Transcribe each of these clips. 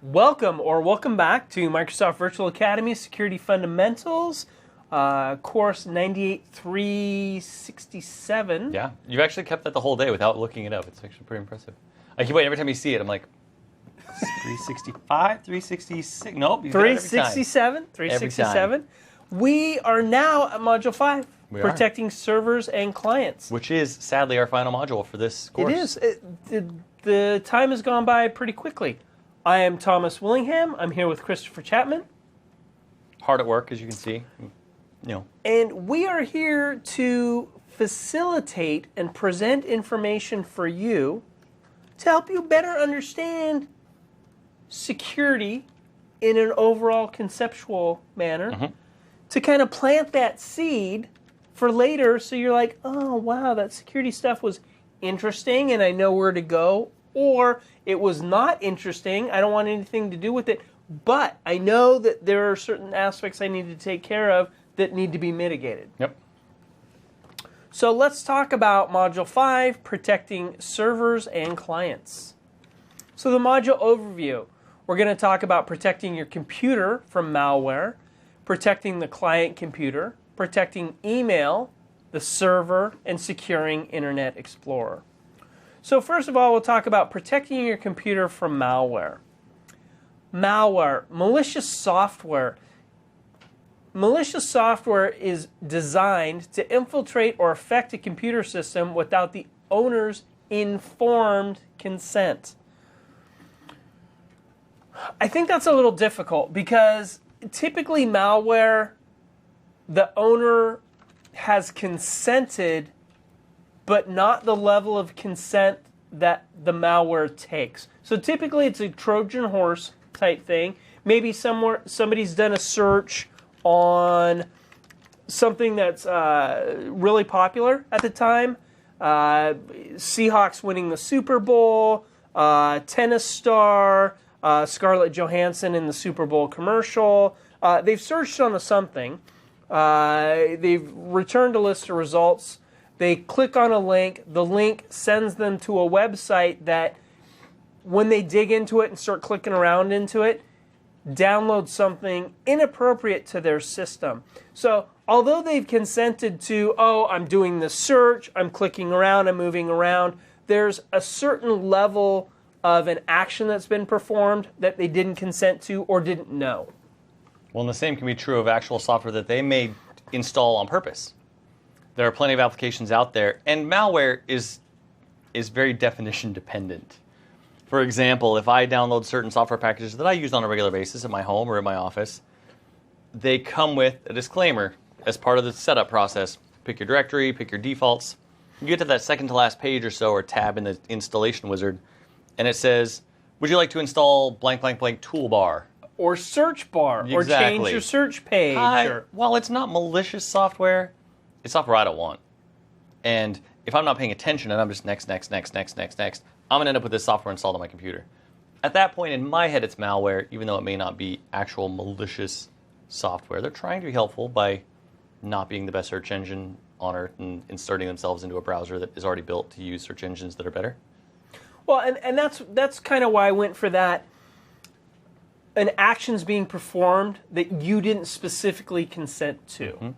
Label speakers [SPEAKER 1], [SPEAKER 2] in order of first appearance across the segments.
[SPEAKER 1] Welcome back to Microsoft Virtual Academy Security Fundamentals, course 98367.
[SPEAKER 2] Yeah, you've actually kept that the whole day without looking it up. It's actually pretty impressive. I keep waiting every time you see it. I'm like, 365, 366. Nope,
[SPEAKER 1] 367. 367. We are now at Module 5, protecting servers and clients.
[SPEAKER 2] Which is, sadly, our final module for this course.
[SPEAKER 1] It is. The time has gone by pretty quickly. I am Thomas Willingham. I'm here with Christopher Chapman.
[SPEAKER 2] Hard at work, as you can see.
[SPEAKER 1] And we are here to facilitate and present information for you to help you better understand security in an overall conceptual manner, to kind of plant that seed for later so you're like, oh, wow, that security stuff was interesting and I know where to go, or it was not interesting, I don't want anything to do with it, but I know that there are certain aspects I need to take care of that need to be mitigated.
[SPEAKER 2] Yep.
[SPEAKER 1] So let's talk about Module 5, protecting servers and clients. So the module overview, we're going to talk about protecting your computer from malware, protecting the client computer, protecting email, the server, and securing Internet Explorer. So first of all, we'll talk about protecting your computer from malware. Malware, malicious software. Malicious software is designed to infiltrate or affect a computer system without the owner's informed consent. I think that's a little difficult because typically malware, the owner has consented, but not the level of consent that the malware takes. So typically it's a Trojan horse type thing. Maybe somebody's done a search on something that's really popular at the time. Seahawks winning the Super Bowl, tennis star, Scarlett Johansson in the Super Bowl commercial. They've searched on something. They've returned a list of results. They click on a link. The link sends them to a website that, when they dig into it and start clicking around into it, download something inappropriate to their system. So although they've consented to, oh, I'm doing the search, I'm clicking around, I'm moving around, there's a certain level of an action that's been performed that they didn't consent to or didn't know.
[SPEAKER 2] Well, and the same can be true of actual software that they may install on purpose. There are plenty of applications out there, and malware is very definition dependent. For example, if I download certain software packages that I use on a regular basis at my home or in my office, they come with a disclaimer as part of the setup process. Pick your directory, pick your defaults. You get to that second to last page or so, or tab in the installation wizard, and it says, would you like to install blank, blank, blank toolbar?
[SPEAKER 1] Or search bar,
[SPEAKER 2] Exactly.
[SPEAKER 1] Or change your search page.
[SPEAKER 2] Well, it's not malicious software. It's software I don't want. And if I'm not paying attention and I'm just next, I'm going to end up with this software installed on my computer. At that point, in my head, it's malware, even though it may not be actual malicious software. They're trying to be helpful by not being the best search engine on Earth and inserting themselves into a browser that is already built to use search engines that are better.
[SPEAKER 1] Well, and that's kind of why I went for that. An action's being performed that you didn't specifically consent to.
[SPEAKER 2] Mm-hmm.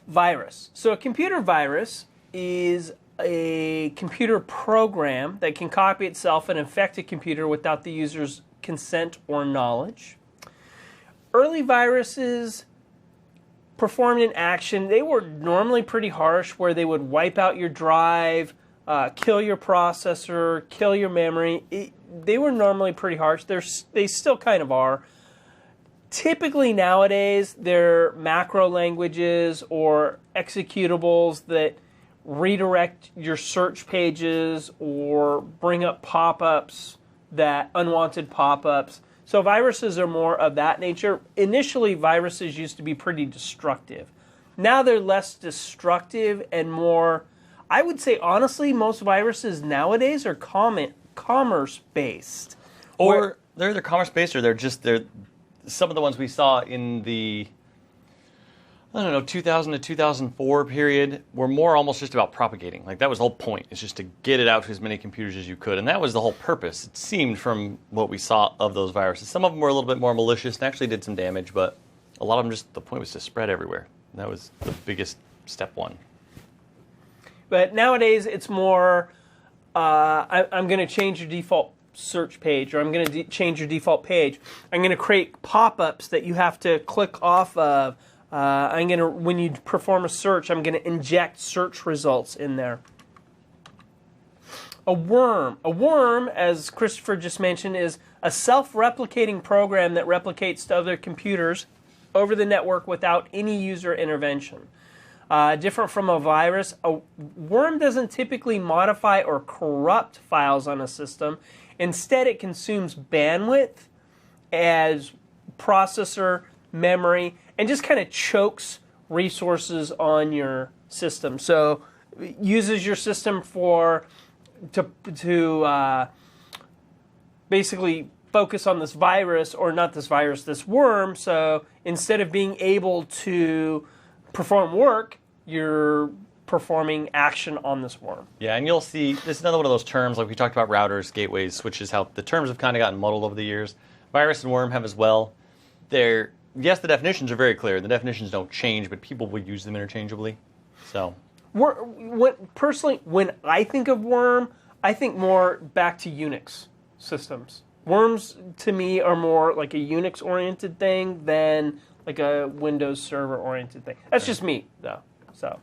[SPEAKER 1] Virus. So a computer virus is a computer program that can copy itself and infect a computer without the user's consent or knowledge. Early viruses performed an action. They were normally pretty harsh, where they would wipe out your drive, kill your processor, kill your memory. They were normally pretty harsh. They still kind of are. Typically nowadays, they're macro languages or executables that redirect your search pages or bring up pop-ups, unwanted pop-ups. So viruses are more of that nature. Initially, viruses used to be pretty destructive. Now they're less destructive and more, I would say honestly, most viruses nowadays are commerce-based.
[SPEAKER 2] Or they're either commerce-based or they're some of the ones we saw in the I don't know, 2000 to 2004 period were more almost just about propagating. Like that was the whole point, is just to get it out to as many computers as you could. And that was the whole purpose, it seemed, from what we saw of those viruses. Some of them were a little bit more malicious and actually did some damage, but a lot of them just, the point was to spread everywhere. And that was the biggest step one.
[SPEAKER 1] But nowadays it's more, I'm going to change your default search page, or I'm going to change your default page. I'm going to create pop-ups that you have to click off of. I'm going to, when you perform a search, I'm going to inject search results in there. A worm, as Christopher just mentioned, is a self-replicating program that replicates to other computers over the network without any user intervention. Different from a virus, a worm doesn't typically modify or corrupt files on a system. Instead, it consumes bandwidth as processor, memory, and just kind of chokes resources on your system. So it uses your system to basically focus on this virus, or not this virus, this worm. So instead of being able to perform work, you're performing action on this worm.
[SPEAKER 2] Yeah, and you'll see, this is another one of those terms, like we talked about routers, gateways, switches, how the terms have kind of gotten muddled over the years. Virus and worm have as well. Yes, the definitions are very clear. The definitions don't change, but people will use them interchangeably. So,
[SPEAKER 1] personally, when I think of worm, I think more back to Unix systems. Worms, to me, are more like a Unix-oriented thing than like a Windows Server-oriented thing. That's just me, though. So,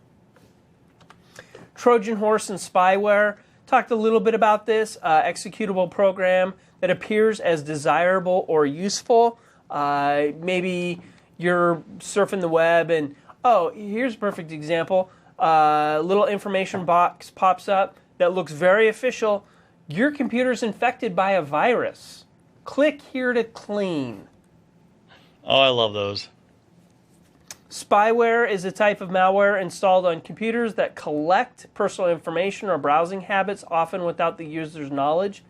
[SPEAKER 1] Trojan horse and spyware. Talked a little bit about this. Executable program that appears as desirable or useful. Maybe you're surfing the web and, oh, here's a perfect example. Little information box pops up that looks very official. Your computer's infected by a virus. Click here to clean.
[SPEAKER 2] oh, I love those.
[SPEAKER 1] Spyware is a type of malware installed on computers that collect personal information or browsing habits, often without the user's knowledge.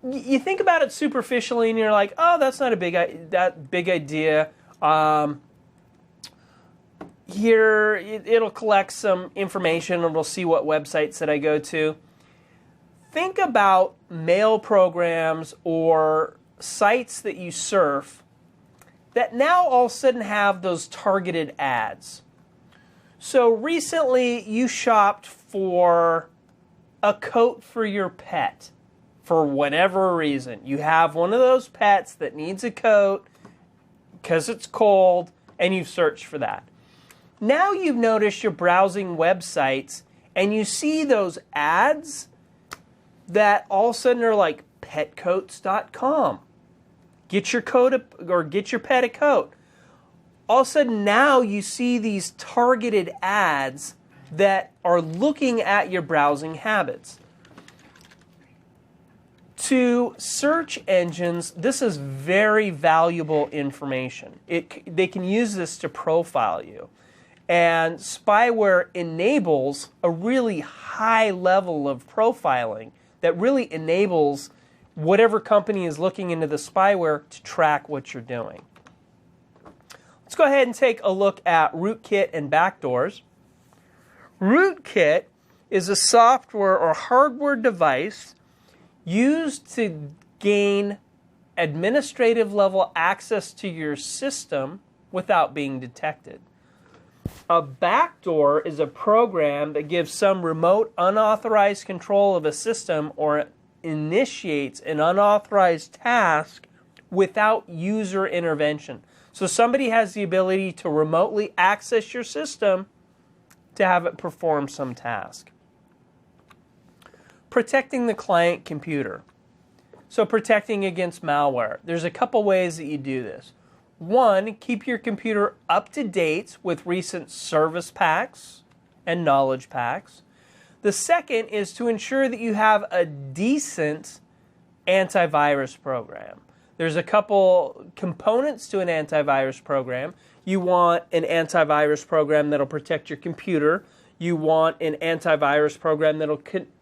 [SPEAKER 1] You think about it superficially, and you're like, "Oh, that's not that big idea." Here, it'll collect some information, and we'll see what websites that I go to. Think about mail programs or sites that you surf that now all of a sudden have those targeted ads. So recently, you shopped for a coat for your pet. For whatever reason, you have one of those pets that needs a coat because it's cold, and you've searched for that. Now you've noticed you're browsing websites, and you see those ads that all of a sudden are like petcoats.com. Get your coat or get your pet a coat. All of a sudden now you see these targeted ads that are looking at your browsing habits. To search engines, this is very valuable information. They can use this to profile you. And spyware enables a really high level of profiling that really enables whatever company is looking into the spyware to track what you're doing. Let's go ahead and take a look at rootkit and backdoors. Rootkit is a software or hardware device used to gain administrative level access to your system without being detected. A backdoor is a program that gives some remote unauthorized control of a system or initiates an unauthorized task without user intervention. So somebody has the ability to remotely access your system to have it perform some task. Protecting the client computer. So protecting against malware. There's a couple ways that you do this. One, keep your computer up to date with recent service packs and knowledge packs. The second is to ensure that you have a decent antivirus program. There's a couple components to an antivirus program. You want an antivirus program that'll protect your computer. You want an antivirus program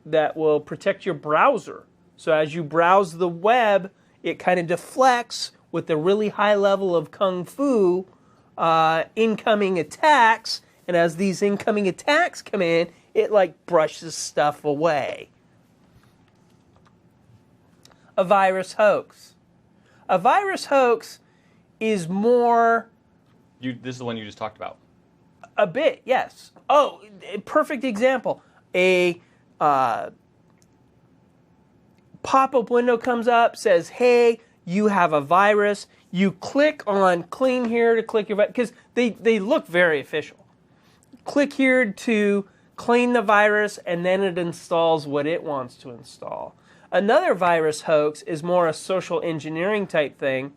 [SPEAKER 1] that will protect your browser. So as you browse the web, it kind of deflects with a really high level of kung fu incoming attacks, and as these incoming attacks come in, it like brushes stuff away. A virus hoax. A virus hoax is more...
[SPEAKER 2] This is the one you just talked about.
[SPEAKER 1] A bit, yes. Oh, perfect example. A pop-up window comes up, says, hey, you have a virus. You click on clean here to click your... Because they look very official. Click here to clean the virus, and then it installs what it wants to install. Another virus hoax is more a social engineering type thing.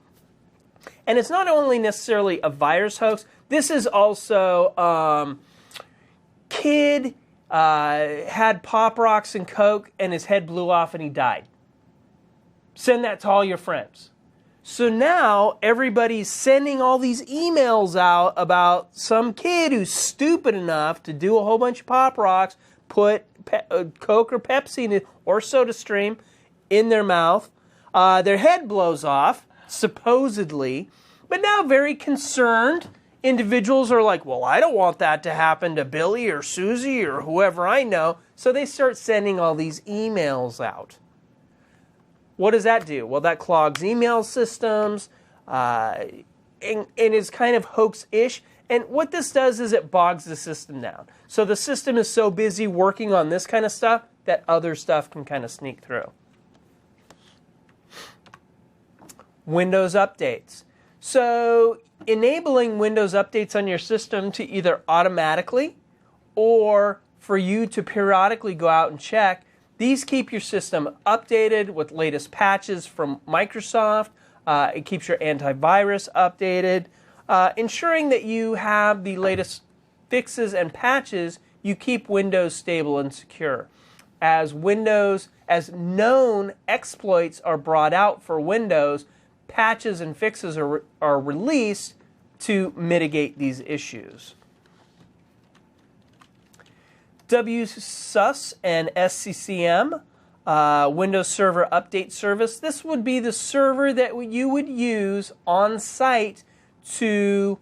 [SPEAKER 1] And it's not only necessarily a virus hoax. This is also kid had Pop Rocks and Coke and his head blew off and he died. Send that to all your friends. So now everybody's sending all these emails out about some kid who's stupid enough to do a whole bunch of Pop Rocks, put Coke or Pepsi or SodaStream in their mouth. Their head blows off, supposedly. But now very concerned individuals are like, well, I don't want that to happen to Billy or Susie or whoever I know. So they start sending all these emails out. What does that do? Well, that clogs email systems and is kind of hoax-ish. And what this does is it bogs the system down. So the system is so busy working on this kind of stuff that other stuff can kind of sneak through. Windows updates. So enabling Windows updates on your system to either automatically or for you to periodically go out and check. These keep your system updated with latest patches from Microsoft. It keeps your antivirus updated, ensuring that you have the latest fixes and patches. You keep Windows stable and secure. As known exploits are brought out for Windows, patches and fixes are released to mitigate these issues. WSUS and SCCM, Windows Server Update Service. This would be the server that you would use on site to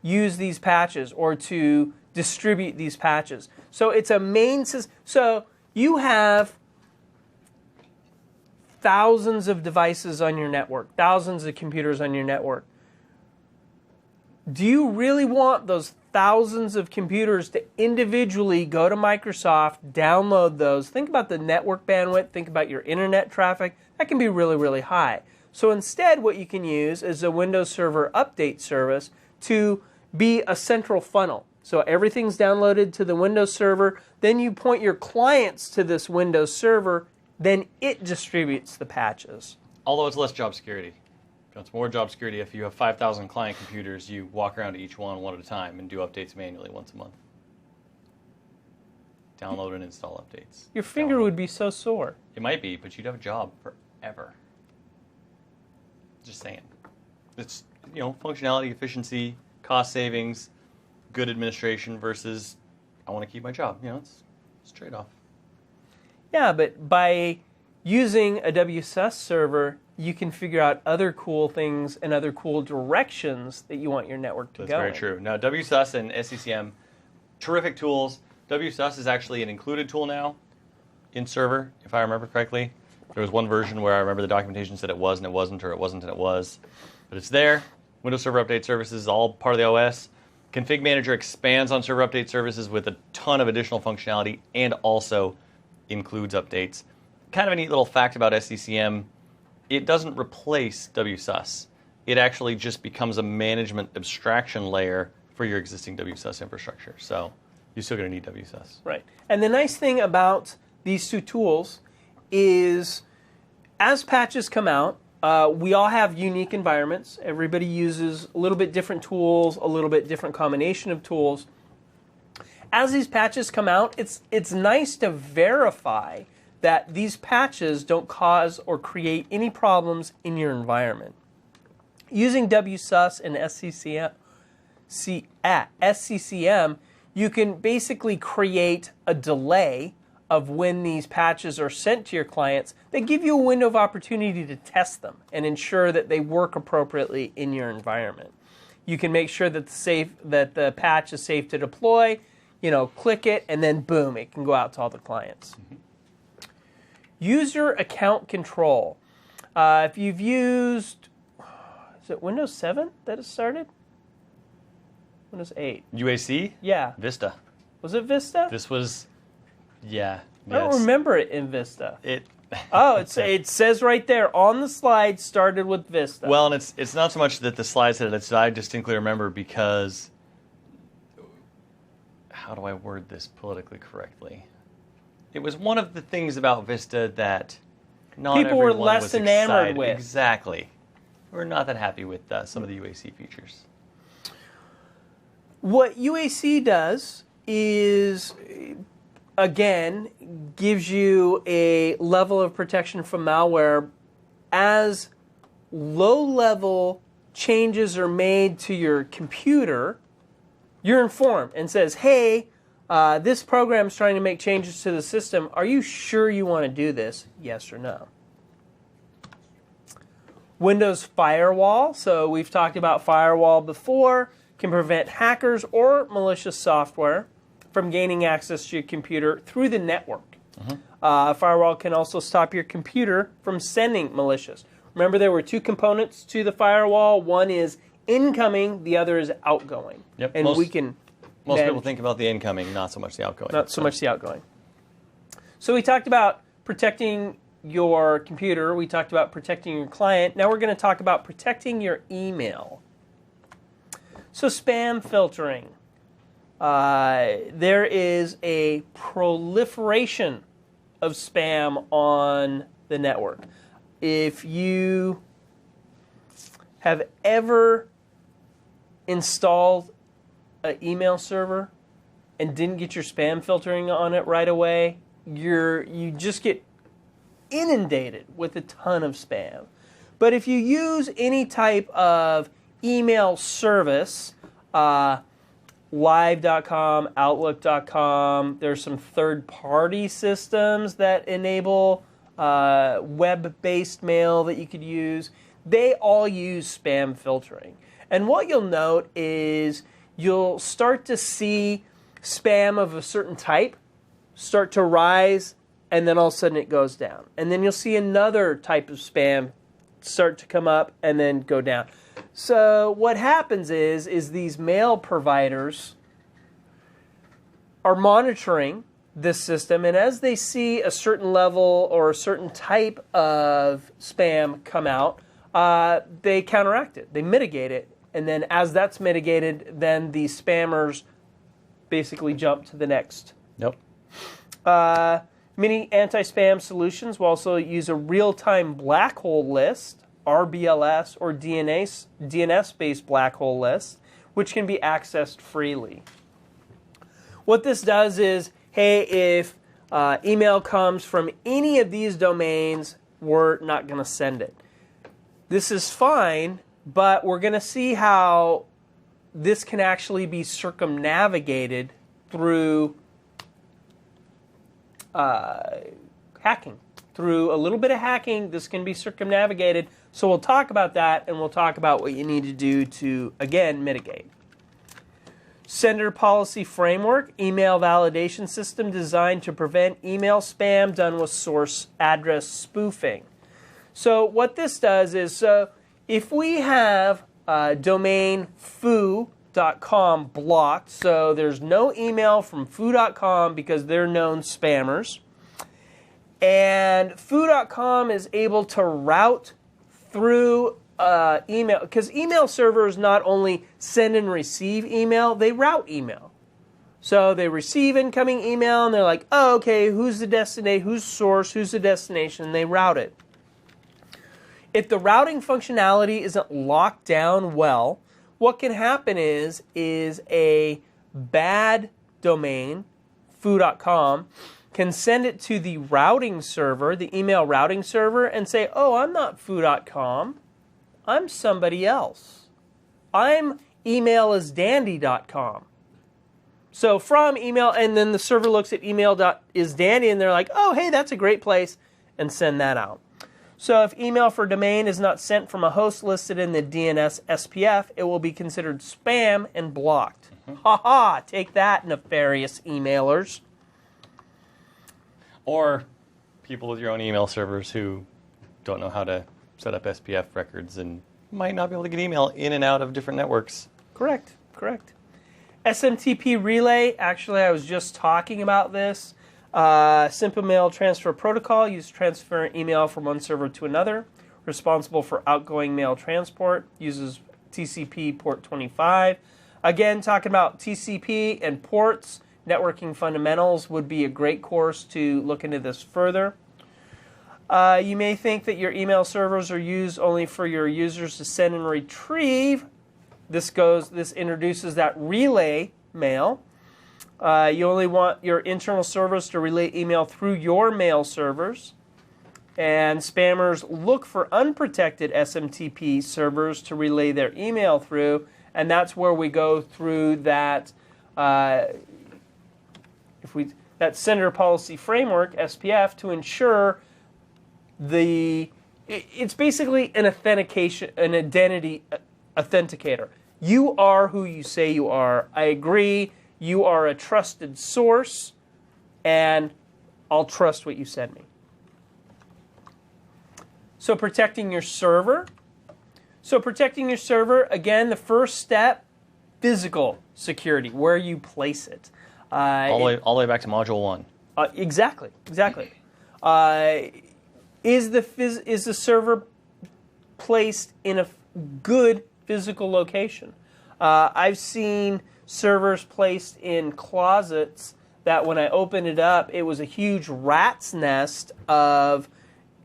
[SPEAKER 1] use these patches or to distribute these patches. So it's a main system. So you have thousands of devices on your network, thousands of computers on your network. Do you really want those thousands of computers to individually go to Microsoft, download those? Think about the network bandwidth, think about your internet traffic. That can be really, really high. So instead, what you can use is a Windows Server Update Service to be a central funnel. So everything's downloaded to the Windows Server, then you point your clients to this Windows Server, then it distributes the patches.
[SPEAKER 2] Although it's less job security. It's more job security if you have 5,000 client computers, you walk around to each one at a time and do updates manually once a month. Download and install updates.
[SPEAKER 1] Your finger would be so sore.
[SPEAKER 2] It might be, but you'd have a job forever. Just saying. It's, functionality, efficiency, cost savings, good administration versus I want to keep my job. It's a trade-off.
[SPEAKER 1] Yeah, but by using a WSUS server, you can figure out other cool things and other cool directions that you want your network to go in.
[SPEAKER 2] That's very true. Now, WSUS and SCCM, terrific tools. WSUS is actually an included tool now in server, if I remember correctly. There was one version where I remember the documentation said it was and it wasn't, or it wasn't and it was. But it's there. Windows Server Update Services is all part of the OS. Config Manager expands on Server Update Services with a ton of additional functionality and also includes updates. Kind of a neat little fact about SCCM, it doesn't replace WSUS. It actually just becomes a management abstraction layer for your existing WSUS infrastructure. So you're still going to need WSUS.
[SPEAKER 1] Right. And the nice thing about these two tools is as patches come out, we all have unique environments. Everybody uses a little bit different tools, a little bit different combination of tools. As these patches come out, it's nice to verify that these patches don't cause or create any problems in your environment. Using WSUS and SCCM, you can basically create a delay of when these patches are sent to your clients, they give you a window of opportunity to test them and ensure that they work appropriately in your environment. You can make sure that the patch is safe to deploy, click it, and then boom, it can go out to all the clients. Mm-hmm. User account control. If you've used, is it Windows 7 that it started? Windows 8.
[SPEAKER 2] UAC?
[SPEAKER 1] Yeah.
[SPEAKER 2] Vista.
[SPEAKER 1] Was it Vista?
[SPEAKER 2] This was, yeah.
[SPEAKER 1] I don't remember it in Vista.
[SPEAKER 2] It
[SPEAKER 1] says right there on the slide, started with Vista.
[SPEAKER 2] Well, and it's not so much that the slide said it, I distinctly remember because, how do I word this politically correctly? It was one of the things about Vista that not
[SPEAKER 1] people were
[SPEAKER 2] everyone
[SPEAKER 1] less
[SPEAKER 2] was
[SPEAKER 1] enamored
[SPEAKER 2] excited.
[SPEAKER 1] with.
[SPEAKER 2] Exactly. We're not that happy with some of the UAC features.
[SPEAKER 1] What UAC does is, again, gives you a level of protection from malware as low-level changes are made to your computer. You're informed and says, hey, this program's trying to make changes to the system. Are you sure you want to do this? Yes or no? Windows Firewall. So we've talked about Firewall before. Can prevent hackers or malicious software from gaining access to your computer through the network. Mm-hmm. Firewall can also stop your computer from sending malicious. Remember, there were two components to the firewall. One is incoming, the other is outgoing.
[SPEAKER 2] Yep.
[SPEAKER 1] And
[SPEAKER 2] most people think about the incoming, not so much the outgoing.
[SPEAKER 1] Not so much the outgoing. So we talked about protecting your computer. We talked about protecting your client. Now we're going to talk about protecting your email. So spam filtering. There is a proliferation of spam on the network. If you have ever installed an email server and didn't get your spam filtering on it right away, you just get inundated with a ton of spam. But if you use any type of email service, live.com, outlook.com, there's some third-party systems that enable web-based mail that you could use. They all use spam filtering. And what you'll note is you'll start to see spam of a certain type start to rise, and then all of a sudden it goes down. And then you'll see another type of spam start to come up and then go down. So what happens is these mail providers are monitoring this system, and as they see a certain level or a certain type of spam come out, they counteract it, they mitigate it, and then as that's mitigated, then the spammers basically jump to the next.
[SPEAKER 2] Nope.
[SPEAKER 1] Many anti-spam solutions will also use a real-time black hole list, RBLS, or DNS-based black hole list, which can be accessed freely. What this does is, hey, if email comes from any of these domains, we're not going to send it. This is fine, but we're going to see how this can actually be circumnavigated through hacking. Through a little bit of hacking, this can be circumnavigated. So we'll talk about that, and we'll talk about what you need to do to, again, mitigate. Sender policy framework, email validation system designed to prevent email spam done with source address spoofing. So what this does is, if we have domain foo.com blocked, so there's no email from foo.com because they're known spammers, and foo.com is able to route through email, because email servers not only send and receive email, they route email. So they receive incoming email, and they're like, oh, okay, who's the destination, who's source, who's the destination, and they route it. If the routing functionality isn't locked down well, what can happen is a bad domain, foo.com, can send it to the routing server, the email routing server, and say, oh, I'm not foo.com. I'm somebody else. I'm emailisdandy.com. So from email, and then the server looks at email.isdandy, and they're like, oh, hey, that's a great place, and send that out. So if email for domain is not sent from a host listed in the DNS SPF, it will be considered spam and blocked. Ha-ha, take that, nefarious emailers.
[SPEAKER 2] Or people with your own email servers who don't know how to set up SPF records and might not be able to get email in and out of different networks.
[SPEAKER 1] Correct. SMTP relay, actually I was just talking about this. Simple mail transfer protocol, used to transfer email from one server to another. Responsible for outgoing mail transport, uses TCP port 25. Again, talking about TCP and ports, networking fundamentals would be a great course to look into this further. You may think that your email servers are used only for your users to send and retrieve. This introduces that relay mail. You only want your internal servers to relay email through your mail servers. And spammers look for unprotected SMTP servers to relay their email through. And that's where we go through that that Senator Policy Framework, SPF, to ensure it's basically an identity authenticator. You are who you say you are. I agree. You are a trusted source, and I'll trust what you send me. So protecting your server. Again, the first step, physical security, where you place it.
[SPEAKER 2] All the way back to Module 1.
[SPEAKER 1] Exactly. Is the server placed in a good physical location? I've seen servers placed in closets that when I opened it up, it was a huge rat's nest of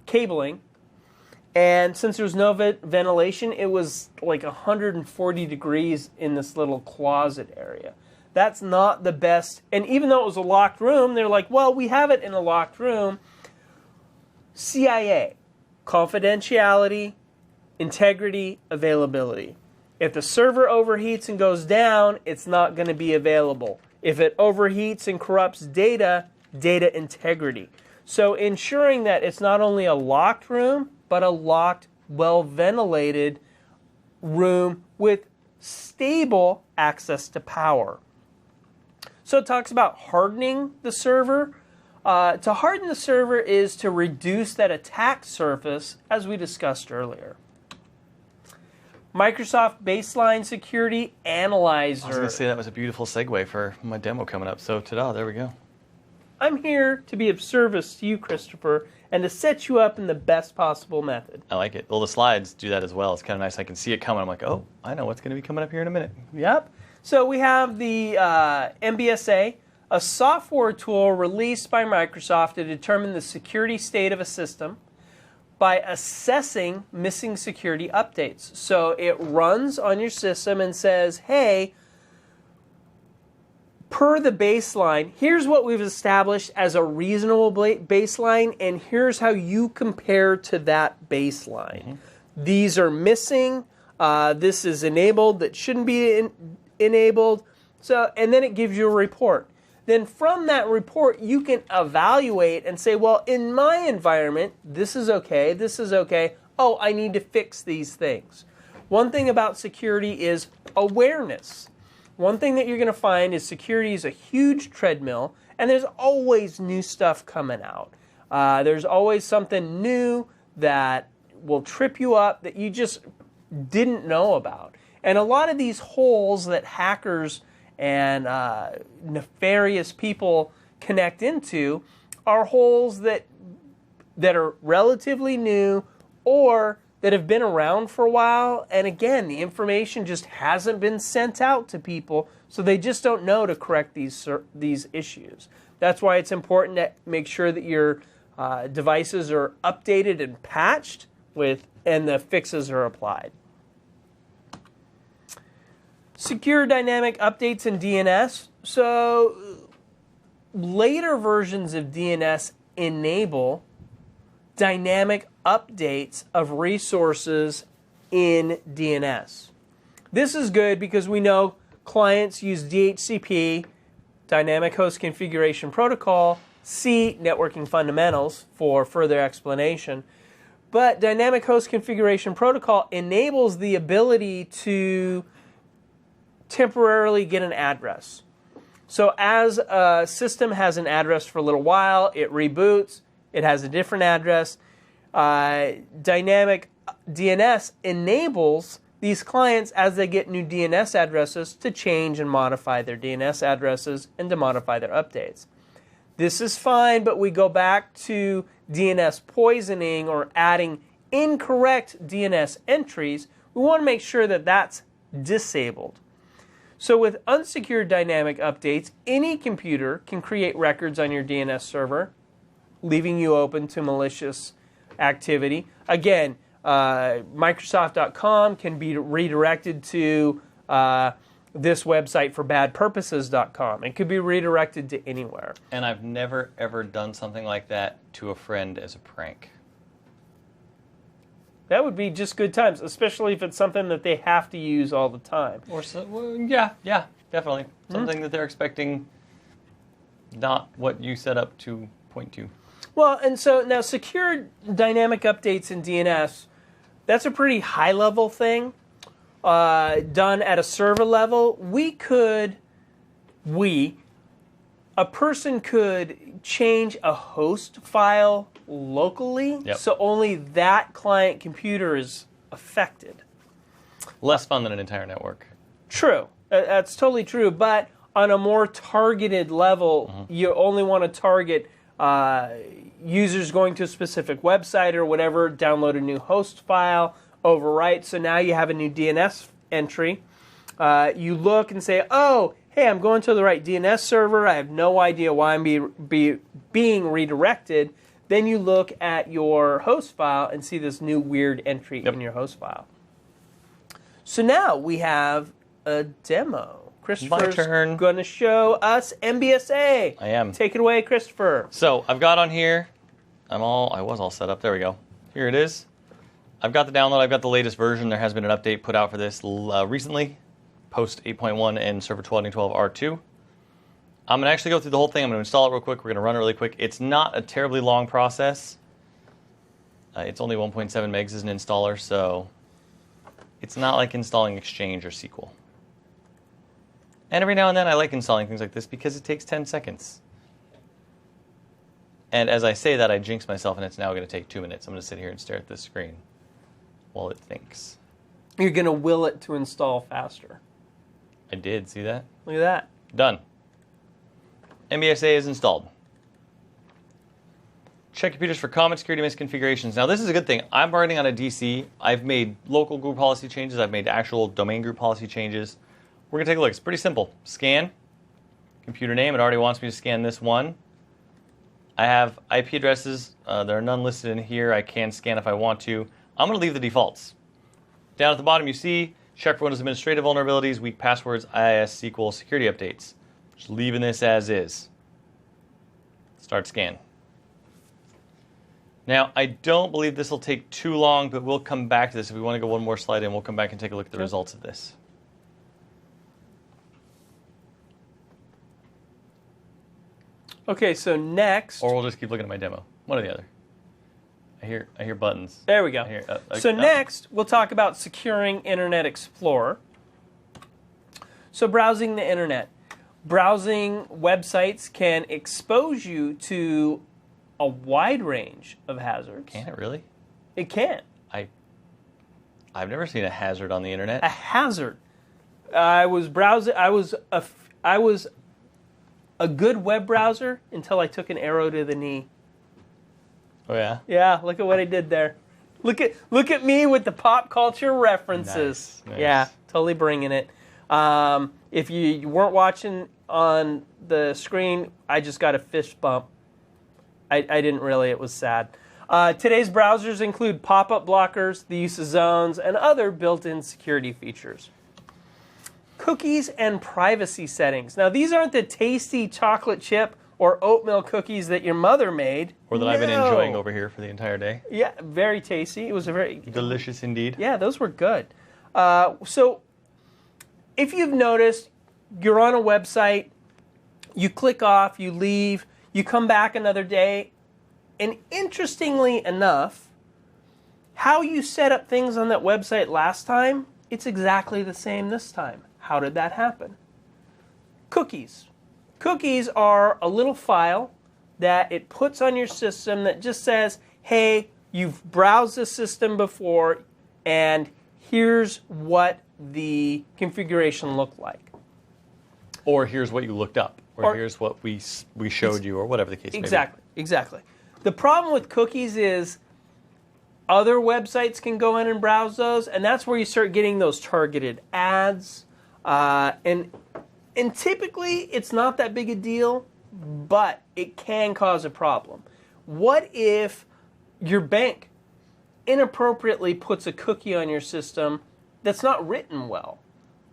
[SPEAKER 1] cabling. And since there was no ventilation, it was like 140 degrees in this little closet area. That's not the best. And even though it was a locked room, they're like, well, we have it in a locked room. CIA, confidentiality, integrity, availability. If the server overheats and goes down, it's not going to be available. If it overheats and corrupts data integrity. So ensuring that it's not only a locked room, but a locked, well-ventilated room with stable access to power. So it talks about hardening the server. To harden the server is to reduce that attack surface, as we discussed earlier. Microsoft Baseline Security Analyzer.
[SPEAKER 2] I was going to say that was a beautiful segue for my demo coming up. So, ta-da, there we go.
[SPEAKER 1] I'm here to be of service to you, Christopher, and to set you up in the best possible method.
[SPEAKER 2] I like it. Well, the slides do that as well. It's kind of nice. I can see it coming. I'm like, oh, I know what's going to be coming up here in a minute.
[SPEAKER 1] Yep. So we have the MBSA, a software tool released by Microsoft to determine the security state of a system by assessing missing security updates. So it runs on your system and says, hey, per the baseline, here's what we've established as a reasonable baseline, and here's how you compare to that baseline. Mm-hmm. These are missing. This is enabled that shouldn't be enabled. So, and then it gives you a report. Then from that report, you can evaluate and say, well, in my environment, this is okay, this is okay. Oh, I need to fix these things. One thing about security is awareness. One thing that you're going to find is security is a huge treadmill, and there's always new stuff coming out. There's always something new that will trip you up that you just didn't know about. And a lot of these holes that hackers and nefarious people connect into are holes that are relatively new or that have been around for a while. And again, the information just hasn't been sent out to people, so they just don't know to correct these issues. That's why it's important to make sure that your devices are updated and patched and the fixes are applied. Secure dynamic updates in DNS. So later versions of DNS enable dynamic updates of resources in DNS. This is good because we know clients use DHCP Dynamic Host Configuration Protocol, see Networking Fundamentals for further explanation. But Dynamic Host Configuration Protocol enables the ability to temporarily get an address. So as a system has an address for a little while, it reboots, it has a different address. Dynamic DNS enables these clients, as they get new DNS addresses, to change and modify their DNS addresses and to modify their updates. This is fine, but we go back to DNS poisoning or adding incorrect DNS entries. We want to make sure that that's disabled. So with unsecured dynamic updates, any computer can create records on your DNS server, leaving you open to malicious activity. Again, Microsoft.com can be redirected to this website for badpurposes.com. It could be redirected to anywhere.
[SPEAKER 2] And I've never, ever done something like that to a friend as a prank.
[SPEAKER 1] That would be just good times, especially if it's something that they have to use all the time.
[SPEAKER 2] Or so, well, yeah, definitely. Something that they're expecting, not what you set up to point to.
[SPEAKER 1] Well, and so now secured dynamic updates in DNS, that's a pretty high-level thing. Done at a server level, a person could change a host file locally, so only that client computer is affected.
[SPEAKER 2] Less fun than an entire network.
[SPEAKER 1] True. That's totally true. But on a more targeted level, you only want to target users going to a specific website or whatever, download a new host file, overwrite. So now you have a new DNS entry. You look and say, oh, hey, I'm going to the right DNS server. I have no idea why I'm being redirected. Then you look at your host file and see this new weird entry in your host file. So now we have a demo. Christopher's going to show us MBSA.
[SPEAKER 2] I am.
[SPEAKER 1] Take it away, Christopher.
[SPEAKER 2] So I've got on here, I was all set up. There we go. Here it is. I've got the download. I've got the latest version. There has been an update put out for this recently, post 8.1 and server 12.12 R2. I'm going to actually go through the whole thing. I'm going to install it real quick. We're going to run it really quick. It's not a terribly long process. It's only 1.7 megs as an installer, so it's not like installing Exchange or SQL. And every now and then I like installing things like this because it takes 10 seconds. And as I say that, I jinx myself, and it's now going to take 2 minutes. I'm going to sit here and stare at this screen while it thinks.
[SPEAKER 1] You're going to will it to install faster.
[SPEAKER 2] I did. See that?
[SPEAKER 1] Look at that.
[SPEAKER 2] Done. MBSA is installed. Check computers for common security misconfigurations. Now, this is a good thing. I'm running on a DC. I've made local group policy changes. I've made actual domain group policy changes. We're going to take a look. It's pretty simple. Scan. Computer name. It already wants me to scan this one. I have IP addresses. There are none listed in here. I can scan if I want to. I'm going to leave the defaults. Down at the bottom, you see, check for Windows administrative vulnerabilities, weak passwords, IIS, SQL, security updates. Just leaving this as is. Start scan. Now, I don't believe this will take too long, but we'll come back to this. If we want to go one more slide in, we'll come back and take a look at the results of this.
[SPEAKER 1] Okay, so next...
[SPEAKER 2] Or we'll just keep looking at my demo. One or the other. I hear buttons.
[SPEAKER 1] There we go. Next, we'll talk about securing Internet Explorer. So browsing the Internet. Browsing websites can expose you to a wide range of hazards.
[SPEAKER 2] Can it really?
[SPEAKER 1] It can.
[SPEAKER 2] I've never seen a hazard on the Internet.
[SPEAKER 1] A hazard. I was browsing. I was a good web browser until I took an arrow to the knee.
[SPEAKER 2] Oh yeah?
[SPEAKER 1] Yeah, look at what I did there. Look at me with the pop culture references.
[SPEAKER 2] Nice.
[SPEAKER 1] Yeah, totally bringing it. If you weren't watching on the screen, I just got a fist bump. I didn't really. It was sad. Today's browsers include pop-up blockers, the use of zones, and other built-in security features. Cookies and privacy settings. Now, these aren't the tasty chocolate chip or oatmeal cookies that your mother made.
[SPEAKER 2] Or that I've been enjoying over here for the entire day.
[SPEAKER 1] Yeah, very tasty. It was a very...
[SPEAKER 2] delicious indeed.
[SPEAKER 1] Yeah, those were good. So, if you've noticed, you're on a website, You click off, you leave, you come back another day, and interestingly enough, how you set up things on that website last time, it's exactly the same this time. How did that happen? Cookies. Cookies are a little file that it puts on your system that just says, hey, you've browsed the system before, and here's what the configuration looked like.
[SPEAKER 2] Or here's what you looked up. Or here's what we showed you, or whatever the case may be.
[SPEAKER 1] Exactly. The problem with cookies is other websites can go in and browse those, and that's where you start getting those targeted ads. And typically, it's not that big a deal, but it can cause a problem. What if your bank inappropriately puts a cookie on your system that's not written well?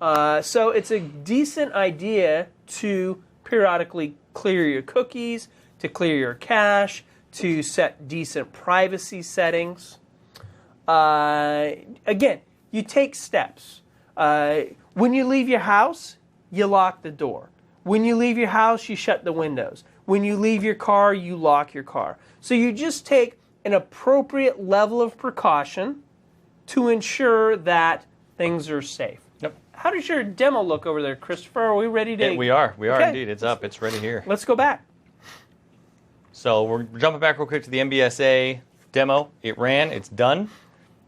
[SPEAKER 1] So it's a decent idea to periodically clear your cookies, to clear your cache, to set decent privacy settings. Again, you take steps. When you leave your house, you lock the door. When you leave your house, you shut the windows. When you leave your car, you lock your car. So you just take an appropriate level of precaution to ensure that things are safe.
[SPEAKER 2] Yep.
[SPEAKER 1] How does your demo look over there, Christopher? Are we ready to...
[SPEAKER 2] We are
[SPEAKER 1] Okay.
[SPEAKER 2] indeed. It's up. It's ready here.
[SPEAKER 1] Let's go back.
[SPEAKER 2] So we're jumping back real quick to the MBSA demo. It ran. It's done.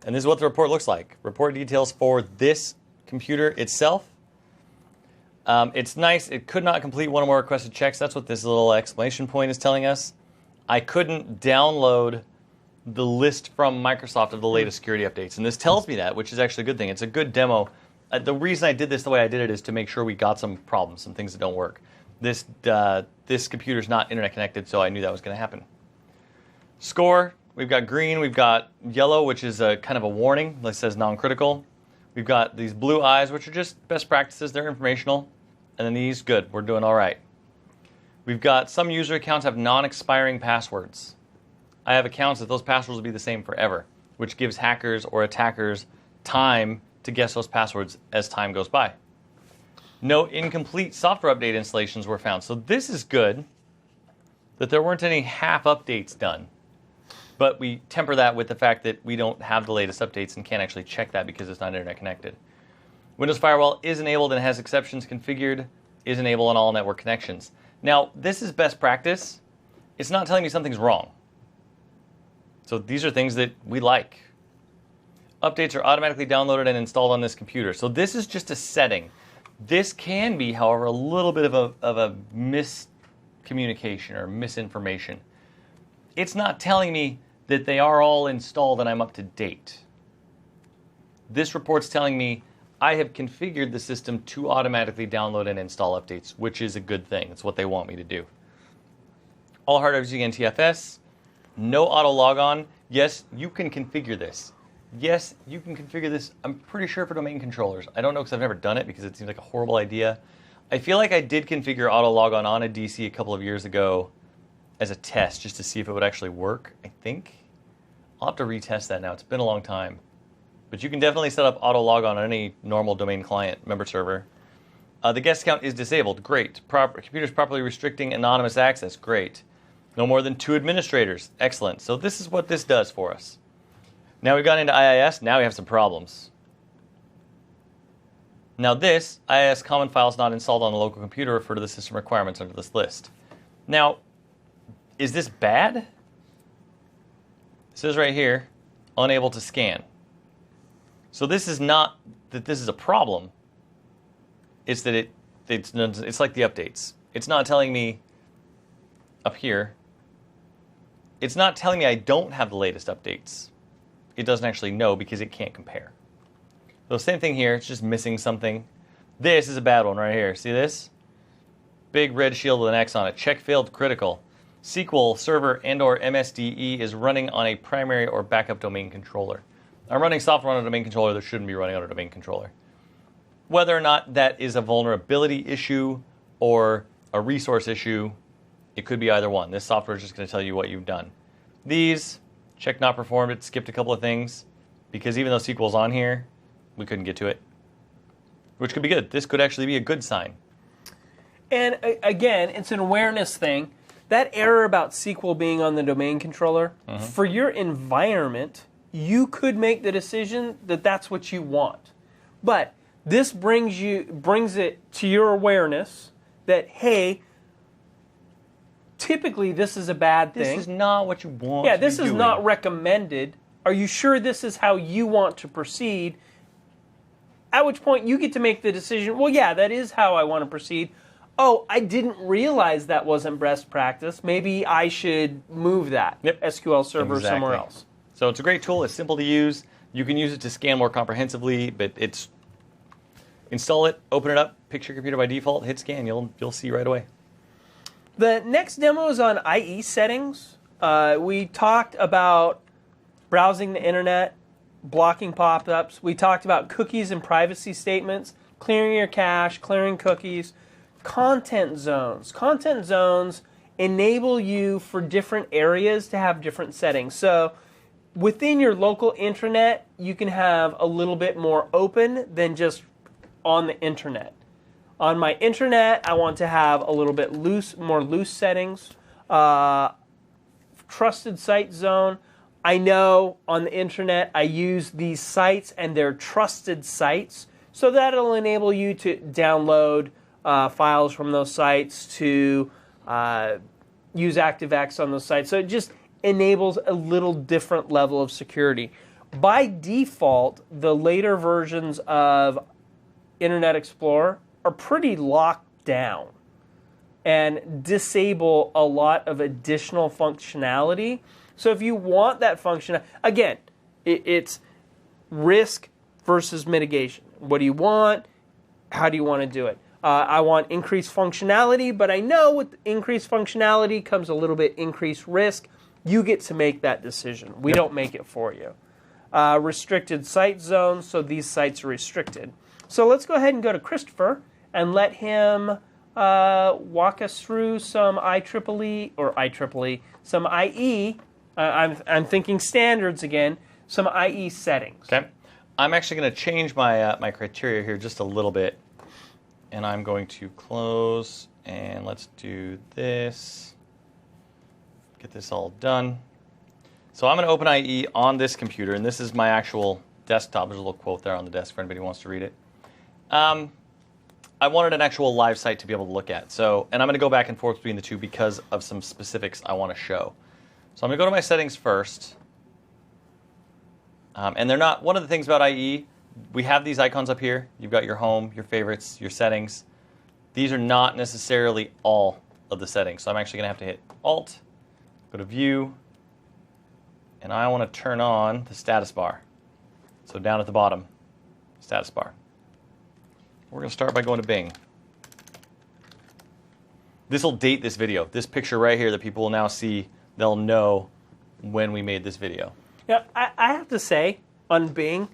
[SPEAKER 2] And this is what the report looks like. Report details for this computer itself. It's nice. It could not complete one or more requested checks. That's what this little exclamation point is telling us. I couldn't download the list from Microsoft of the latest security updates. And this tells me that, which is actually a good thing. It's a good demo. The reason I did this the way I did it is to make sure we got some problems, some things that don't work. This computer's not internet connected, so I knew that was going to happen. Score, we've got green, we've got yellow, which is a kind of a warning that says non-critical. We've got these blue eyes, which are just best practices. They're informational. And then these, good, we're doing all right. We've got some user accounts have non-expiring passwords. I have accounts that those passwords will be the same forever, which gives hackers or attackers time to guess those passwords as time goes by. No incomplete software update installations were found. So this is good that there weren't any half updates done. But we temper that with the fact that we don't have the latest updates and can't actually check that because it's not internet connected. Windows Firewall is enabled and has exceptions configured, is enabled on all network connections. Now, this is best practice. It's not telling me something's wrong. So these are things that we like. Updates are automatically downloaded and installed on this computer. So this is just a setting. This can be, however, a little bit of a miscommunication or misinformation. It's not telling me that they are all installed and I'm up to date. This report's telling me I have configured the system to automatically download and install updates, which is a good thing. It's what they want me to do. All hardware using NTFS. No auto logon. Yes, you can configure this. Yes, you can configure this, I'm pretty sure, for domain controllers. I don't know because I've never done it because it seems like a horrible idea. I feel like I did configure auto logon on a DC a couple of years ago as a test just to see if it would actually work, I think. I'll have to retest that now. It's been a long time. But you can definitely set up auto logon on any normal domain client member server. The guest count is disabled. Great. Computers properly restricting anonymous access. Great. No more than 2 administrators. Excellent. So this is what this does for us. Now we've gone into IIS. Now we have some problems. Now this, IIS common files not installed on the local computer refer to the system requirements under this list. Now, is this bad? It says right here, unable to scan. So this is not that this is a problem. It's that it's like the updates. It's not telling me up here. It's not telling me I don't have the latest updates. It doesn't actually know because it can't compare. So same thing here. It's just missing something. This is a bad one right here. See this? Big red shield with an X on it. Check failed critical. SQL server and or MSDE is running on a primary or backup domain controller. I'm running software on a domain controller that shouldn't be running on a domain controller. Whether or not that is a vulnerability issue or a resource issue, it could be either one. This software is just going to tell you what you've done. These, check not performed, it skipped a couple of things because even though SQL's on here, we couldn't get to it, which could be good. This could actually be a good sign.
[SPEAKER 1] And again, it's an awareness thing. That error about SQL being on the domain controller, for your environment, you could make the decision that that's what you want. But this brings it to your awareness that, hey, typically this is a bad thing.
[SPEAKER 2] This is not what you want.
[SPEAKER 1] Yeah, this is not recommended. Are you sure this is how you want to proceed? At which point you get to make the decision, well, yeah, that is how I want to proceed. Oh, I didn't realize that wasn't best practice. Maybe I should move that SQL Server somewhere else.
[SPEAKER 2] So it's a great tool. It's simple to use. You can use it to scan more comprehensively, but it's install it, open it up, pick your computer by default, hit scan. You'll see right away.
[SPEAKER 1] The next demo is on IE settings. We talked about browsing the internet, blocking pop-ups. We talked about cookies and privacy statements, clearing your cache, clearing cookies. Content zones. Content zones enable you for different areas to have different settings. So within your local intranet, you can have a little bit more open than just on the internet. On my intranet, I want to have a little bit more loose settings. Trusted site zone. I know on the internet I use these sites and they're trusted sites, so that'll enable you to download files from those sites, to use ActiveX on those sites. So it just enables a little different level of security. By default, the later versions of Internet Explorer are pretty locked down and disable a lot of additional functionality. So if you want that function, again, it's risk versus mitigation. What do you want? How do you want to do it? I want increased functionality, but I know with increased functionality comes a little bit increased risk. You get to make that decision. We don't make it for you. Restricted site zones, so these sites are restricted. So let's go ahead and go to Christopher and let him walk us through some some IE. I'm thinking standards again. Some IE settings.
[SPEAKER 2] Okay, I'm actually going to change my my criteria here just a little bit, and I'm going to close and let's do this. Get this all done. So I'm going to open IE on this computer, and this is my actual desktop. There's a little quote there on the desk for anybody who wants to read it. I wanted an actual live site to be able to look at. So, and I'm going to go back and forth between the two because of some specifics I want to show. So I'm going to go to my settings first. And they're not, one of the things about IE, we have these icons up here. You've got your home, your favorites, your settings. These are not necessarily all of the settings. So I'm actually going to have to hit Alt, go to View, and I want to turn on the status bar. So down at the bottom, status bar. We're going to start by going to Bing. This will date this video. This picture right here that people will now see, they'll know when we made this video.
[SPEAKER 1] Yeah, I have to say, on Bing,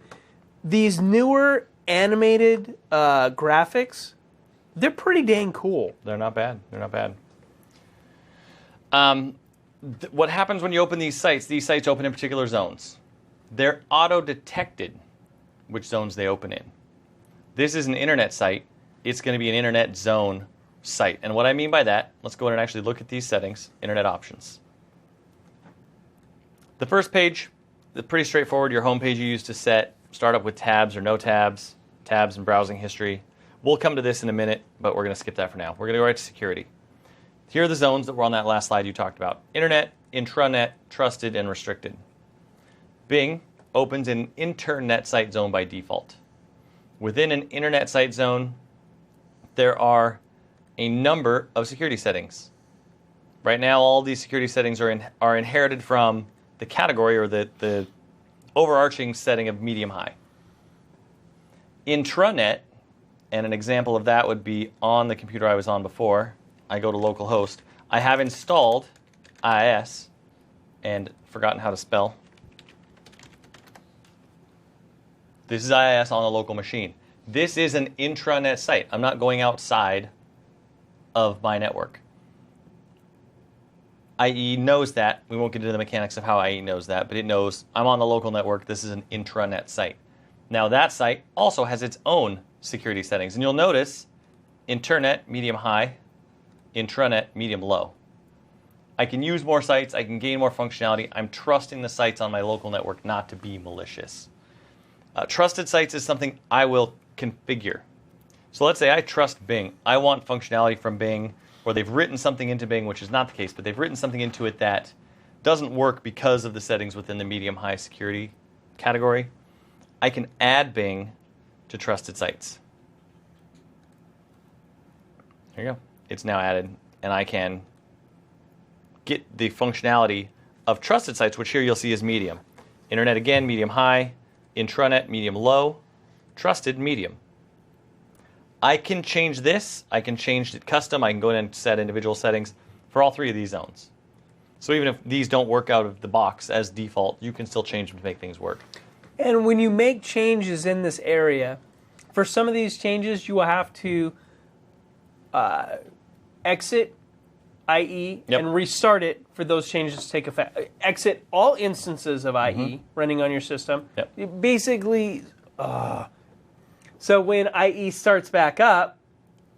[SPEAKER 1] these newer animated graphics, they're pretty dang cool.
[SPEAKER 2] They're not bad. They're not bad. What happens when you open these sites open in particular zones. They're auto-detected which zones they open in. This is an internet site. It's going to be an internet zone site. And what I mean by that, let's go in and actually look at these settings, internet options. The first page, pretty straightforward. Your home page you use to set, start up with tabs or no tabs, tabs and browsing history. We'll come to this in a minute, but we're going to skip that for now. We're going to go right to security. Here are the zones that were on that last slide you talked about. Internet, intranet, trusted, and restricted. Bing opens an internet site zone by default. Within an internet site zone, there are a number of security settings. Right now, all these security settings are inherited from the category or the overarching setting of medium-high. Intranet, and an example of that would be on the computer I was on before. I go to localhost. I have installed IIS and forgotten how to spell. This is IIS on a local machine. This is an intranet site. I'm not going outside of my network. IE knows that. We won't get into the mechanics of how IE knows that, but it knows I'm on the local network. This is an intranet site. Now that site also has its own security settings. And you'll notice internet, medium, high, intranet, medium, low. I can use more sites. I can gain more functionality. I'm trusting the sites on my local network not to be malicious. Trusted sites is something I will configure. So let's say I trust Bing. I want functionality from Bing, or they've written something into Bing, which is not the case, but they've written something into it that doesn't work because of the settings within the medium-high security category. I can add Bing to trusted sites. There you go. It's now added, and I can get the functionality of trusted sites, which here you'll see is medium. Internet again, medium high. Intranet, medium low. Trusted, medium. I can change this. I can change it custom. I can go in and set individual settings for all three of these zones. So even if these don't work out of the box as default, you can still change them to make things work.
[SPEAKER 1] And when you make changes in this area, for some of these changes, you will have to exit IE and restart it for those changes to take effect. Exit all instances of IE running on your system. Basically, so when IE starts back up,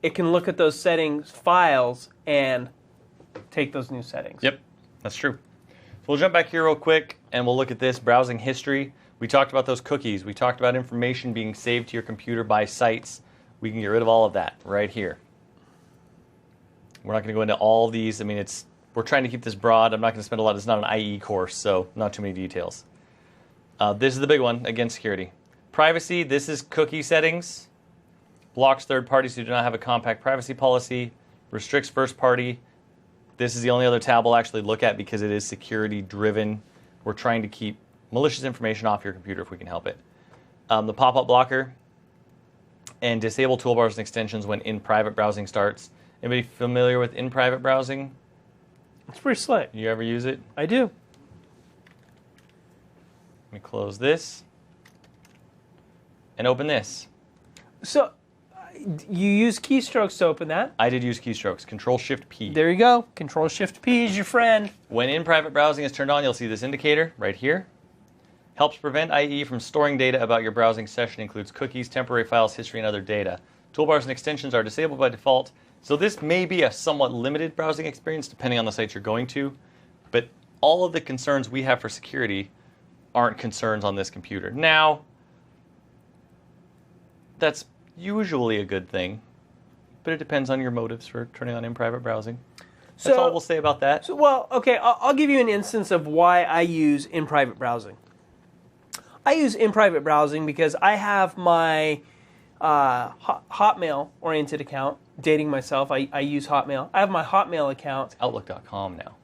[SPEAKER 1] it can look at those settings files and take those new settings.
[SPEAKER 2] Yep, that's true. So we'll jump back here real quick and we'll look at this browsing history. We talked about those cookies. We talked about information being saved to your computer by sites. We can get rid of all of that right here. We're not going to go into all of these. I mean, we're trying to keep this broad. I'm not going to spend a lot. It's not an IE course, so not too many details. This is the big one, again, security. Privacy, this is cookie settings. Blocks third parties who do not have a compact privacy policy. Restricts first party. This is the only other tab we'll actually look at because it is security driven. We're trying to keep malicious information off your computer if we can help it. The pop-up blocker and disable toolbars and extensions when in-private browsing starts. Anybody familiar with in-private browsing?
[SPEAKER 1] It's pretty slick.
[SPEAKER 2] You ever use it?
[SPEAKER 1] I do.
[SPEAKER 2] Let me close this and open this.
[SPEAKER 1] So you use keystrokes to open that.
[SPEAKER 2] I did use keystrokes. Control-Shift-P.
[SPEAKER 1] There you go. Control-Shift-P is your friend.
[SPEAKER 2] When in-private browsing is turned on, you'll see this indicator right here. Helps prevent IE from storing data about your browsing session. Includes cookies, temporary files, history, and other data. Toolbars and extensions are disabled by default. So this may be a somewhat limited browsing experience depending on the site you're going to, but all of the concerns we have for security aren't concerns on this computer. Now, that's usually a good thing, but it depends on your motives for turning on in-private browsing. That's all we'll say about that.
[SPEAKER 1] Well, okay, I'll give you an instance of why I use in-private browsing. I use in-private browsing because I have my Hotmail-oriented account. Dating myself, I use Hotmail. I have my Hotmail account.
[SPEAKER 2] It's Outlook.com now.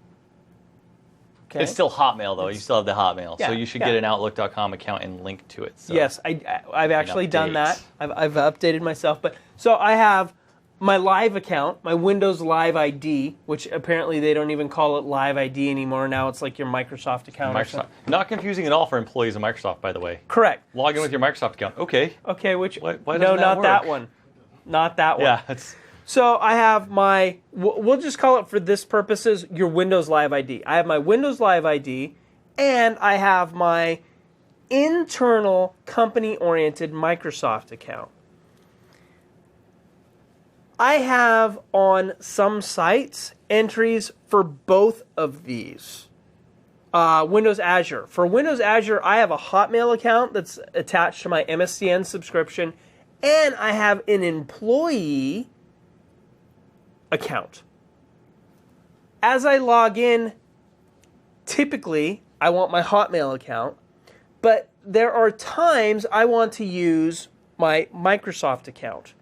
[SPEAKER 1] Okay.
[SPEAKER 2] It's still Hotmail, though. You still have the Hotmail.
[SPEAKER 1] Yeah,
[SPEAKER 2] so you should get an Outlook.com account and link to it. So
[SPEAKER 1] yes, I've actually done that. I've updated myself. But so I have my Live account, my Windows Live ID, which apparently they don't even call it Live ID anymore. Now it's like your Microsoft account.
[SPEAKER 2] Microsoft. Not confusing at all for employees of Microsoft, by the way.
[SPEAKER 1] Correct.
[SPEAKER 2] Log in with your Microsoft account. Okay.
[SPEAKER 1] Okay, which...
[SPEAKER 2] Why
[SPEAKER 1] no, not
[SPEAKER 2] work?
[SPEAKER 1] that one. Not that one.
[SPEAKER 2] Yeah, it's...
[SPEAKER 1] So I have my, we'll just call it for this purposes, your Windows Live ID. I have my Windows Live ID, and I have my internal company-oriented Microsoft account. I have on some sites entries for both of these. Windows Azure. For Windows Azure, I have a Hotmail account that's attached to my MSCN subscription, and I have an employee account. As I log in, typically, I want my Hotmail account, but there are times I want to use my Microsoft account.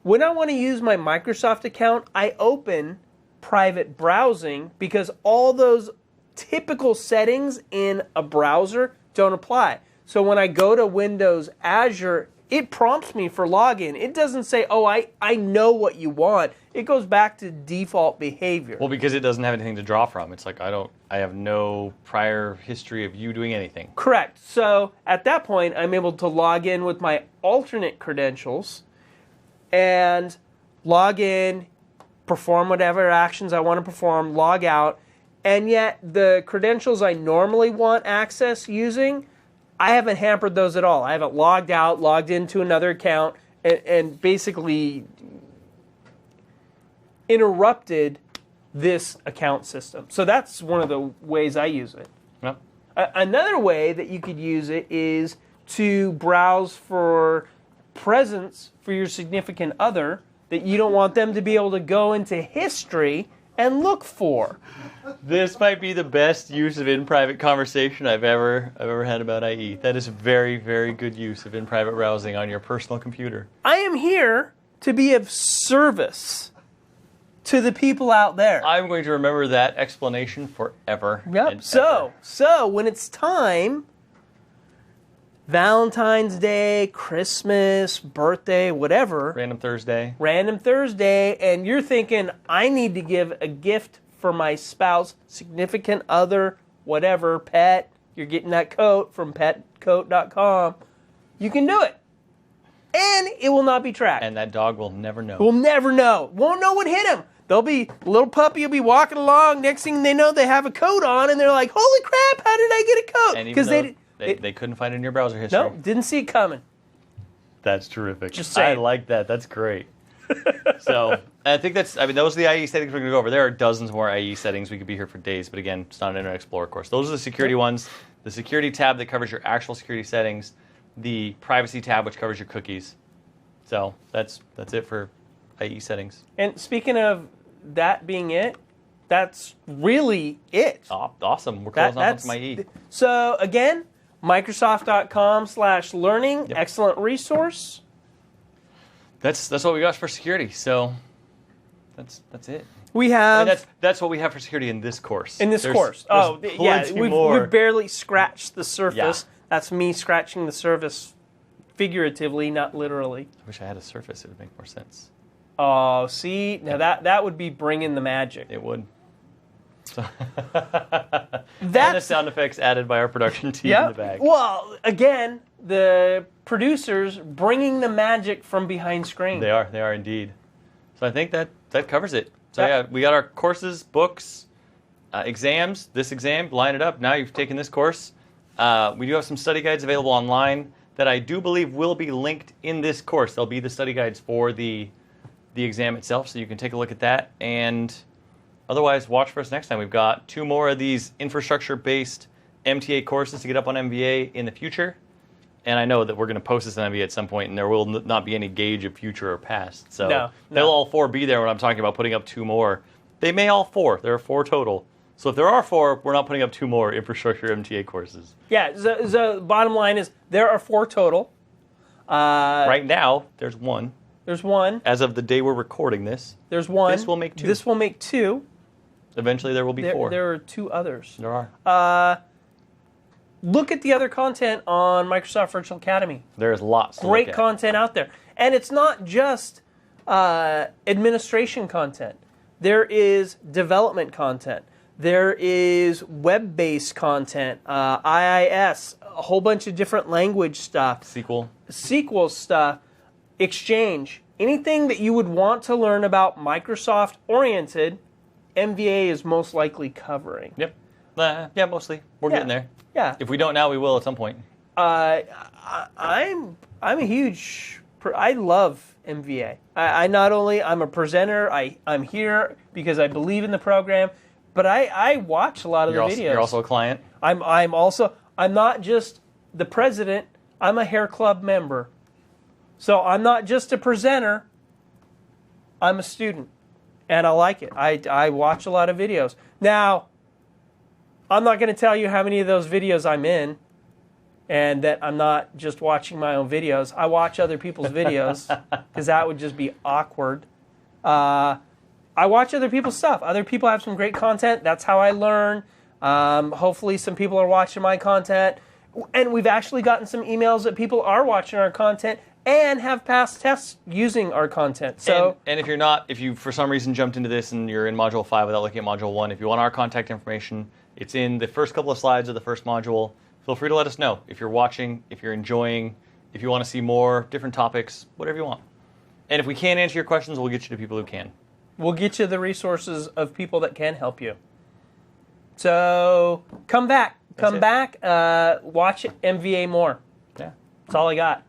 [SPEAKER 1] When I want to use my Microsoft account, I open private browsing because all those typical settings in a browser don't apply. So when I go to Windows Azure, it prompts me for login. It doesn't say, oh, I know what you want. It goes back to default behavior.
[SPEAKER 2] Well, because it doesn't have anything to draw from. It's like, I have no prior history of you doing anything.
[SPEAKER 1] Correct. So at that point, I'm able to log in with my alternate credentials and log in, perform whatever actions I want to perform, log out, and yet the credentials I normally want access using, I haven't hampered those at all. I haven't logged out, logged into another account, and basically interrupted this account system. So that's one of the ways I use it.
[SPEAKER 2] Yep.
[SPEAKER 1] Another way that you could use it is to browse for presents for your significant other that you don't want them to be able to go into history and look for.
[SPEAKER 2] This might be the best use of in-private conversation I've ever had about IE. That is very, very good use of in-private browsing on your personal computer.
[SPEAKER 1] I am here to be of service to the people out there.
[SPEAKER 2] I'm going to remember that explanation forever.
[SPEAKER 1] Yep. So when it's time, Valentine's Day, Christmas, birthday, whatever.
[SPEAKER 2] Random Thursday,
[SPEAKER 1] and you're thinking, I need to give a gift for my spouse, significant other, whatever, pet. You're getting that coat from petcoat.com. You can do it. And it will not be tracked.
[SPEAKER 2] and that dog will never know.
[SPEAKER 1] We'll never know. Won't know what hit him. They'll be, a little puppy will be walking along. Next thing they know, they have a coat on, and they're like, holy crap, how did I get a coat?
[SPEAKER 2] And even though they couldn't find it in your browser history.
[SPEAKER 1] No, didn't see it coming.
[SPEAKER 2] That's terrific.
[SPEAKER 1] Just saying.
[SPEAKER 2] I like that. That's great. So I think those are the IE settings we're going to go over. There are dozens more IE settings. We could be here for days, but again, it's not an Internet Explorer course. Those are the security ones. The security tab that covers your actual security settings. The privacy tab, which covers your cookies. So that's it for IE settings.
[SPEAKER 1] And speaking of that being it, that's really it.
[SPEAKER 2] Oh, awesome. We're closing on to my E.
[SPEAKER 1] So again, Microsoft.com/learning,
[SPEAKER 2] Yep.
[SPEAKER 1] Excellent resource.
[SPEAKER 2] That's what we got for security. So that's it.
[SPEAKER 1] We have
[SPEAKER 2] That's what we have for security in this course.
[SPEAKER 1] There's
[SPEAKER 2] plenty more.
[SPEAKER 1] we've barely scratched the surface.
[SPEAKER 2] Yeah.
[SPEAKER 1] That's me scratching the surface figuratively, not literally.
[SPEAKER 2] I wish I had a surface. It would make more sense.
[SPEAKER 1] Oh, see, now that would be bringing the magic.
[SPEAKER 2] It would. So and the sound effects added by our production team in the back.
[SPEAKER 1] Well, again, the producers bringing the magic from behind screen.
[SPEAKER 2] They are indeed. So I think that covers it. So yeah, we got our courses, books, exams. This exam, line it up. Now you've taken this course. We do have some study guides available online that I do believe will be linked in this course. They'll be the study guides for the exam itself, so you can take a look at that. And otherwise, watch for us next time. We've got 2 more of these infrastructure-based MTA courses to get up on MVA in the future. And I know that we're going to post this on MVA at some point, and there will not be any gauge of future or past. So they'll all 4 be there when I'm talking about putting up 2 more. They may all 4. There are 4 total. So if there are 4, we're not putting up 2 more infrastructure MTA courses.
[SPEAKER 1] Yeah, the bottom line is there are 4 total.
[SPEAKER 2] Right now, there's 1.
[SPEAKER 1] There's 1.
[SPEAKER 2] As of the day we're recording this.
[SPEAKER 1] There's 1.
[SPEAKER 2] This will make 2.
[SPEAKER 1] This will make 2.
[SPEAKER 2] Eventually there will be 4.
[SPEAKER 1] There are 2 others.
[SPEAKER 2] There are.
[SPEAKER 1] Look at the other content on Microsoft Virtual Academy.
[SPEAKER 2] There is lots to
[SPEAKER 1] Great
[SPEAKER 2] look at.
[SPEAKER 1] content out there. And it's not just administration content. There is development content. There is web-based content, IIS, a whole bunch of different language stuff. SQL stuff, Exchange. Anything that you would want to learn about Microsoft-oriented, MVA is most likely covering.
[SPEAKER 2] Yep. Yeah, mostly. We're getting there.
[SPEAKER 1] Yeah.
[SPEAKER 2] If we don't now, we will at some point.
[SPEAKER 1] I'm a huge. I love MVA. I not only I'm a presenter. I'm here because I believe in the program, but I watch a lot of the videos.
[SPEAKER 2] You're also a client.
[SPEAKER 1] I'm not just the president. I'm a hair club member, so I'm not just a presenter. I'm a student, and I like it. I watch a lot of videos. Now, I'm not going to tell you how many of those videos I'm in, and that I'm not just watching my own videos. I watch other people's videos because that would just be awkward. I watch other people's stuff. Other people have some great content. That's how I learn. Hopefully some people are watching my content. And we've actually gotten some emails that people are watching our content and have passed tests using our content. So,
[SPEAKER 2] and if you for some reason jumped into this and you're in Module 5 without looking at Module 1, if you want our contact information, it's in the first couple of slides of the first module. Feel free to let us know if you're watching, if you're enjoying, if you want to see more, different topics, whatever you want. And if we can't answer your questions, we'll get you to people who can.
[SPEAKER 1] We'll get you the resources of people that can help you. So come back. Watch MVA more.
[SPEAKER 2] Yeah.
[SPEAKER 1] That's all I got.